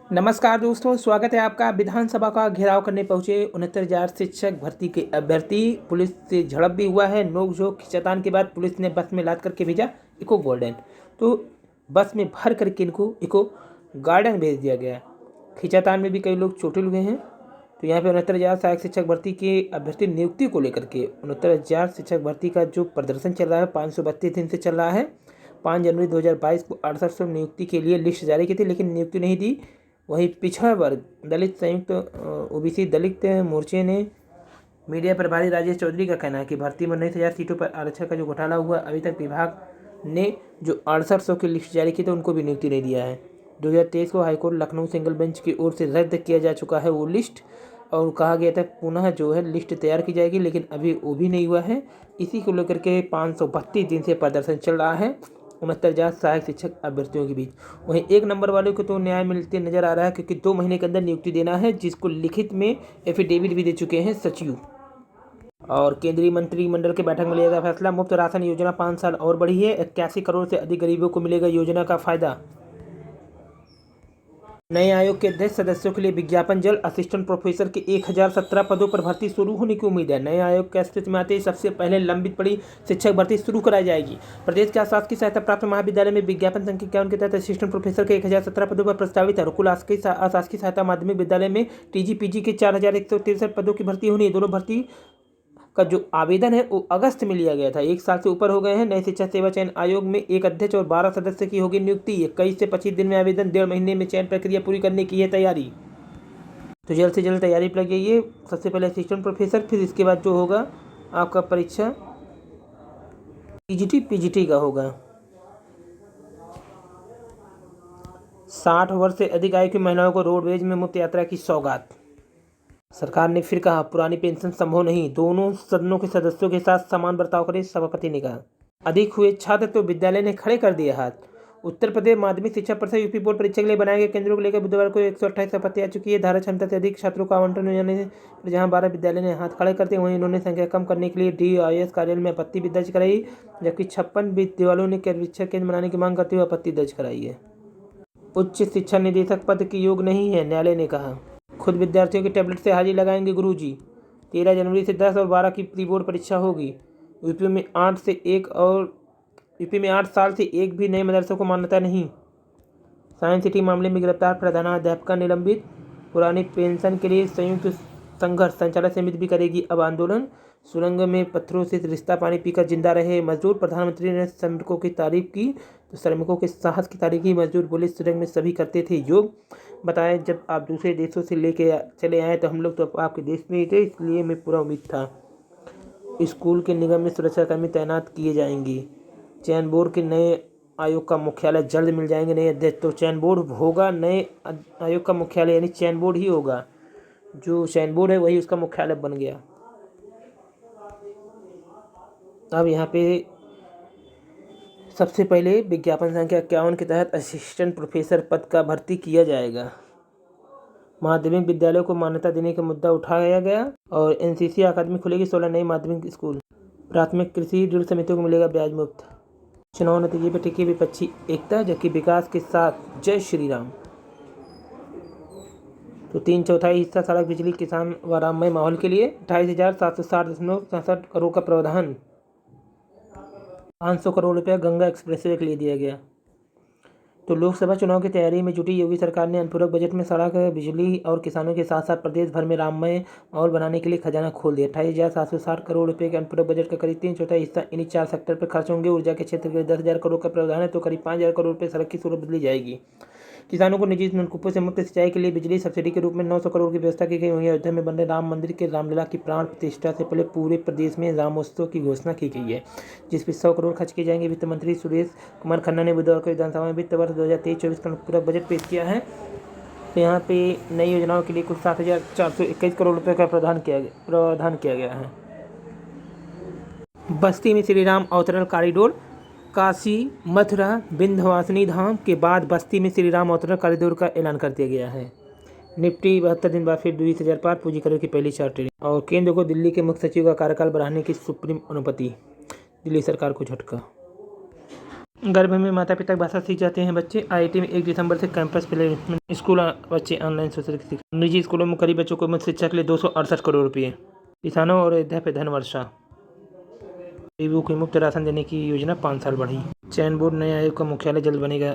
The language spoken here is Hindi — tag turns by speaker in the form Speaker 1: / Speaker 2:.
Speaker 1: नमस्कार दोस्तों, स्वागत है आपका। विधानसभा का घेराव करने पहुंचे 69,000 शिक्षक भर्ती के अभ्यर्थी। पुलिस से झड़प भी हुआ है। नोक-झोंक खींचातान के बाद पुलिस ने बस में लाद करके भेजा इको गार्डन। तो बस में भर करके इनको इको गार्डन भेज दिया गया। खींचातान में भी कई लोग चोटिल हुए हैं। तो यहाँ पे 69,000 सहायक शिक्षक भर्ती के अभ्यर्थी नियुक्ति को लेकर के 69,000 शिक्षक भर्ती का जो प्रदर्शन चल रहा है 532 दिन से चल रहा है। 5 जनवरी 2022 को 6800 नियुक्ति के लिए लिस्ट जारी की थी, लेकिन नियुक्ति नहीं दी। वहीं पिछड़ा वर्ग दलित संयुक्त ओबीसी दलित मोर्चे ने मीडिया प्रभारी राजेश चौधरी का कहना है कि भर्ती में 19,000 सीटों पर आरक्षण का जो घोटाला हुआ, अभी तक विभाग ने जो 6800 की लिस्ट जारी की थी उनको भी नियुक्ति नहीं दिया है। 2023 को हाईकोर्ट लखनऊ सिंगल बेंच की ओर से रद्द किया जा चुका है वो लिस्ट, और कहा गया था पुनः जो है लिस्ट तैयार की जाएगी, लेकिन अभी वो भी नहीं हुआ है। इसी को लेकर के 532 दिन से प्रदर्शन चल रहा है 69,000 सहायक शिक्षक अभ्यर्थियों के बीच। वहीं 1 नंबर वालों को तो न्याय मिलते नजर आ रहा है, क्योंकि 2 महीने के अंदर नियुक्ति देना है, जिसको लिखित में एफिडेविट भी दे चुके हैं सचिव। और केंद्रीय मंत्रिमंडल की बैठक में लिया गया फैसला, मुफ्त राशन योजना 5 साल और बढ़ी है। 81 करोड़ से अधिक गरीबों को मिलेगा योजना का फायदा। नए आयोग के अध्यक्ष सदस्यों के लिए विज्ञापन जल्द। असिस्टेंट प्रोफेसर के 1017 पदों पर भर्ती शुरू होने की उम्मीद है। नए आयोग के अस्तित्व में आते ही सबसे पहले लंबित पड़ी शिक्षक भर्ती शुरू कराई जाएगी। प्रदेश के शासकीय सहायता प्राप्त महाविद्यालय में विज्ञापन संख्या 51 के तहत असिस्टेंट प्रोफेसर के 1017 पदों पर प्रस्तावित है। कुल अशासकीय सहायता माध्यमिक विद्यालय में टीजी पीजी के 4163 पदों की भर्ती होनी है। दोनों भर्ती का जो आवेदन है वो अगस्त में लिया गया था। 1 साल से ऊपर हो गए हैं। नए शिक्षा सेवा चयन आयोग में 1 अध्यक्ष और 12 सदस्य की होगी नियुक्ति। 21 से 25 दिन में आवेदन, 1.5 महीने में चयन प्रक्रिया पूरी करने की है तैयारी। तो जल्द से जल्द तैयारी पर लगिए। सबसे पहले असिस्टेंट प्रोफेसर, फिर इसके बाद जो होगा आपका परीक्षा टीजीटी पीजीटी का होगा। 60 वर्ष से अधिक आयु की महिलाओं को रोडवेज में मुफ्त यात्रा की सौगात। सरकार ने फिर कहा पुरानी पेंशन संभव नहीं, दोनों सदनों के सदस्यों के साथ समान बर्ताव करें, सभापति ने कहा। अधिक हुए छात्र तो विद्यालय ने खड़े कर दिए हाथ। उत्तर प्रदेश माध्यमिक शिक्षा परिषद यूपी बोर्ड परीक्षा के लिए बनाए गए केंद्रों को लेकर बुधवार को 128 आपत्ति आ चुकी है। धारा क्षमता से अधिक छात्रों का आवंटन हो जाने पर जहां 12 विद्यालय ने हाथ खड़े करते वहीं इन्होंने संख्या कम करने के लिए DIS कार्यालय में आपत्ति भी दर्ज कराई, जबकि 56 विद्यालयों ने परीक्षा केंद्र बनाने की मांग करते हुए आपत्ति दर्ज कराई है। उच्च शिक्षा निदेशक पद के योग नहीं है, न्यायालय ने कहा। खुद विद्यार्थियों के टैबलेट से हाजिरी लगाएंगे गुरुजी। 13 जनवरी से 10 और 12 की प्री बोर्ड परीक्षा होगी। यूपी में 8 साल से एक भी नए मदरसों को मान्यता नहीं। साइंस सिटी मामले में गिरफ्तार प्रधानाध्यापिका निलंबित। पुरानी पेंशन के लिए संयुक्त संघर्ष संचालक समिति भी करेगी अब आंदोलन। सुरंग में पत्थरों से रिश्ता पानी पीकर जिंदा रहे मजदूर। प्रधानमंत्री ने श्रमिकों की तारीफ की, तो श्रमिकों के साहस की तारीफ की। मजदूर बोले सुरंग में सभी करते थे योग। बताएं जब आप दूसरे देशों से लेके चले आए तो हम लोग तो आपके देश में ही थे, इसलिए मैं पूरा उम्मीद था। स्कूल के निगम में सुरक्षाकर्मी तैनात किए जाएंगे। चयन बोर्ड के नए आयोग का मुख्यालय जल्द मिल जाएंगे नए अध्यक्ष। तो चयन बोर्ड होगा नए आयोग का मुख्यालय, यानी चयन बोर्ड ही होगा। जो चयन बोर्ड है वही उसका मुख्यालय बन गया। अब यहाँ पे सबसे पहले विज्ञापन संख्या 51 के तहत असिस्टेंट प्रोफेसर पद का भर्ती किया जाएगा। माध्यमिक विद्यालयों को मान्यता देने का मुद्दा उठाया गया और NCC अकादमी खुलेगी। 16 नए माध्यमिक स्कूल। प्राथमिक कृषि ऋण समितियों को मिलेगा ब्याज मुक्त। चुनाव नतीजे पर टिकी विपक्षी एकता, जबकि विकास के साथ जय श्री राम। तो 3/4 हिस्सा सड़क बिजली किसान व राममय माहौल के लिए। 28,760.67 करोड़ का प्रावधान। 500 करोड़ रुपया गंगा एक्सप्रेसवे के लिए दिया गया। तो लोकसभा चुनाव की तैयारी में जुटी योगी सरकार ने अनुपूरक बजट में सड़क बिजली और किसानों के साथ साथ प्रदेश भर में राममय माहौल बनाने के लिए खजाना खोल दिया। 28,760 करोड़ रुपए के अनुपूरक बजट का करीब 3/4 हिस्सा इन्हीं 4 सेक्टर पर खर्च होंगे। ऊर्जा के क्षेत्र के 10,000 करोड़ का प्रावधान है, तो करीब 5,000 करोड़ रुपये सड़क की सूरत बदली जाएगी। किसानों को निजी नलकूपों से मुफ्त सिंचाई के लिए बिजली सब्सिडी के रूप में 900 करोड़ की व्यवस्था की गई। वहीं अयोध्या में बन रहे राम मंदिर के रामलला की प्राण प्रतिष्ठा से पहले पूरे प्रदेश में रामोत्सव की घोषणा की गई है, जिस पर 100 करोड़ खर्च किए जाएंगे। वित्त मंत्री सुरेश कुमार खन्ना ने बुधवार को विधानसभा में वित्त वर्ष 2023-24 का पूरा बजट पेश किया है। तो यहाँ पे नई योजनाओं के लिए कुल 7,421 करोड़ रुपये का प्रावधान किया गया है। बस्ती में श्री राम अवतरण कॉरिडोर। काशी मथुरा विंध्यवासिनी धाम के बाद बस्ती में श्री राम अवतरण कॉरिडोर का ऐलान कर दिया गया है। निफ्टी 72 दिन बाद फिर 20,000 पार। पूंजी करोड़ की पहली 4 ट्रेन। और केंद्र को दिल्ली के मुख्य सचिव का कार्यकाल बढ़ाने की सुप्रीम अनुमति। दिल्ली सरकार को झटका। गर्भ में माता पिता की भाषा सीख जाते हैं बच्चे। आईआईटी में 1 दिसंबर से कैंपस प्लेसमेंट स्कूल बच्चे ऑनलाइन सोशल सीख। निजी स्कूलों में गरीब बच्चों को मुफ्त शिक्षा के लिए 268 करोड़ रुपये। किसानों और अयोध्या पे धन वर्षा। गरीबों को मुफ्त राशन देने की योजना 5 साल बढ़ी। चयन बोर्ड नए आयोग का मुख्यालय जल्द बनेगा